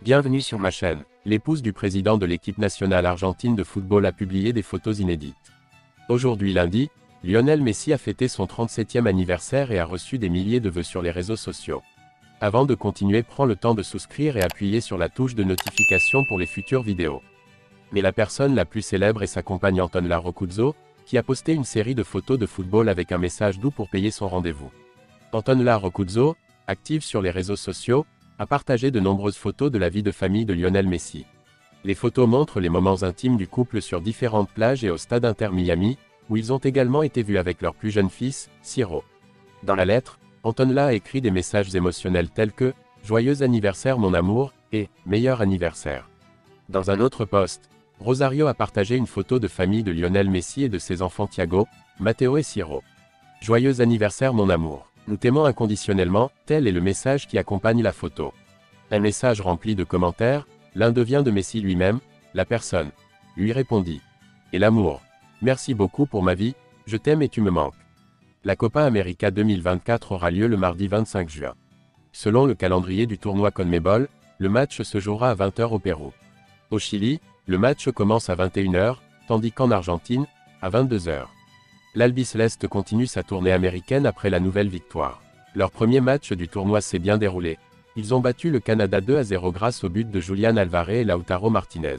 Bienvenue sur ma chaîne. L'épouse du président de l'équipe nationale argentine de football a publié des photos inédites. Aujourd'hui lundi, Lionel Messi a fêté son 37e anniversaire et a reçu des milliers de vœux sur les réseaux sociaux. Avant de continuer, prends le temps de souscrire et appuyer sur la touche de notification pour les futures vidéos. Mais la personne la plus célèbre est sa compagne Antonella Roccuzzo, qui a posté une série de photos de football avec un message doux pour payer son rendez-vous. Antonella Roccuzzo, active sur les réseaux sociaux, a partagé de nombreuses photos de la vie de famille de Lionel Messi. Les photos montrent les moments intimes du couple sur différentes plages et au stade Inter Miami, où ils ont également été vus avec leur plus jeune fils, Ciro. Dans la lettre, Antonella a écrit des messages émotionnels tels que « Joyeux anniversaire mon amour » et « Meilleur anniversaire ». Dans un autre post, Rosario a partagé une photo de famille de Lionel Messi et de ses enfants Thiago, Matteo et Ciro. « Joyeux anniversaire mon amour. Nous t'aimons inconditionnellement », tel est le message qui accompagne la photo. Un message rempli de commentaires, l'un devient de Messi lui-même, la personne lui répondit « Et l'amour. Merci beaucoup pour ma vie, je t'aime et tu me manques ». La Copa América 2024 aura lieu le mardi 25 juin. Selon le calendrier du tournoi CONMEBOL, le match se jouera à 20 h au Pérou. Au Chili, le match commence à 21 h, tandis qu'en Argentine, à 22 h. L'Albiceleste continue sa tournée américaine après la nouvelle victoire. Leur premier match du tournoi s'est bien déroulé. Ils ont battu le Canada 2-0 grâce au but de Julián Alvarez et Lautaro Martinez.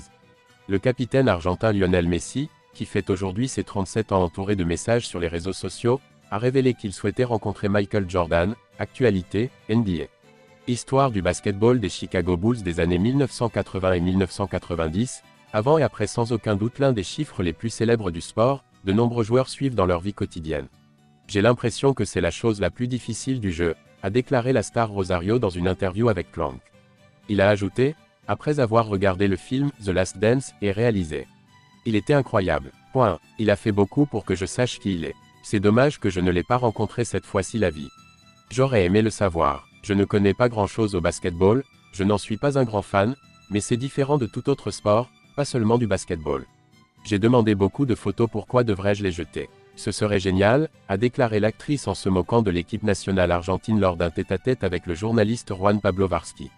Le capitaine argentin Lionel Messi, qui fête aujourd'hui ses 37 ans entouré de messages sur les réseaux sociaux, a révélé qu'il souhaitait rencontrer Michael Jordan, actualité, NBA. Histoire du basketball des Chicago Bulls des années 1980 et 1990, avant et après sans aucun doute l'un des chiffres les plus célèbres du sport, de nombreux joueurs suivent dans leur vie quotidienne. J'ai l'impression que c'est la chose la plus difficile du jeu, a déclaré la star Rosario dans une interview avec Clank. Il a ajouté, après avoir regardé le film The Last Dance et réalisé. Il était incroyable. Point. Il a fait beaucoup pour que je sache qui il est. C'est dommage que je ne l'ai pas rencontré cette fois-ci la vie. J'aurais aimé le savoir. Je ne connais pas grand-chose au basketball, je n'en suis pas un grand fan, mais c'est différent de tout autre sport, pas seulement du basketball. J'ai demandé beaucoup de photos, pourquoi devrais-je les jeter? Ce serait génial, a déclaré l'actrice en se moquant de l'équipe nationale argentine lors d'un tête-à-tête avec le journaliste Juan Pablo Varsky.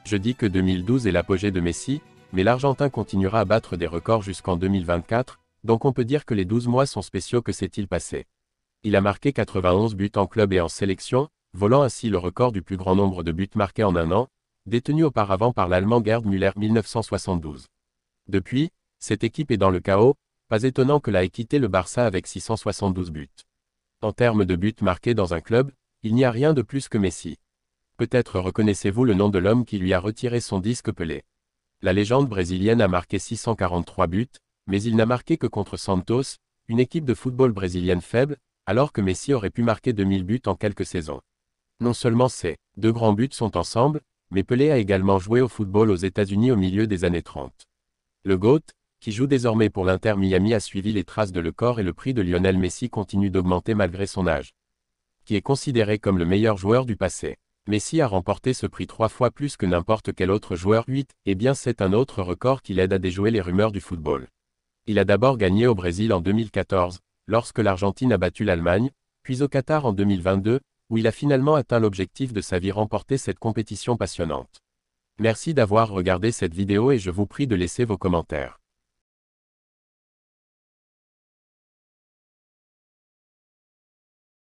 Je dis que 2012 est l'apogée de Messi, mais l'Argentin continuera à battre des records jusqu'en 2024, donc on peut dire que les 12 mois sont spéciaux. Que s'est-il passé? Il a marqué 91 buts en club et en sélection, volant ainsi le record du plus grand nombre de buts marqués en un an, détenu auparavant par l'Allemand Gerd Müller 1972. Depuis, cette équipe est dans le chaos, pas étonnant que ait quitté le Barça avec 672 buts. En termes de buts marqués dans un club, il n'y a rien de plus que Messi. Peut-être reconnaissez-vous le nom de l'homme qui lui a retiré son disque Pelé. La légende brésilienne a marqué 643 buts, mais il n'a marqué que contre Santos, une équipe de football brésilienne faible, alors que Messi aurait pu marquer 2000 buts en quelques saisons. Non seulement ces deux grands buts sont ensemble, mais Pelé a également joué au football aux États-Unis au milieu des années 30. Le GOAT, qui joue désormais pour l'Inter Miami, a suivi les traces de Lecor et le prix de Lionel Messi continue d'augmenter malgré son âge. Qui est considéré comme le meilleur joueur du passé. Messi a remporté ce prix 3 fois plus que n'importe quel autre joueur, 8, et bien c'est un autre record qui l'aide à déjouer les rumeurs du football. Il a d'abord gagné au Brésil en 2014, lorsque l'Argentine a battu l'Allemagne, puis au Qatar en 2022, où il a finalement atteint l'objectif de sa vie, remporter cette compétition passionnante. Merci d'avoir regardé cette vidéo et je vous prie de laisser vos commentaires.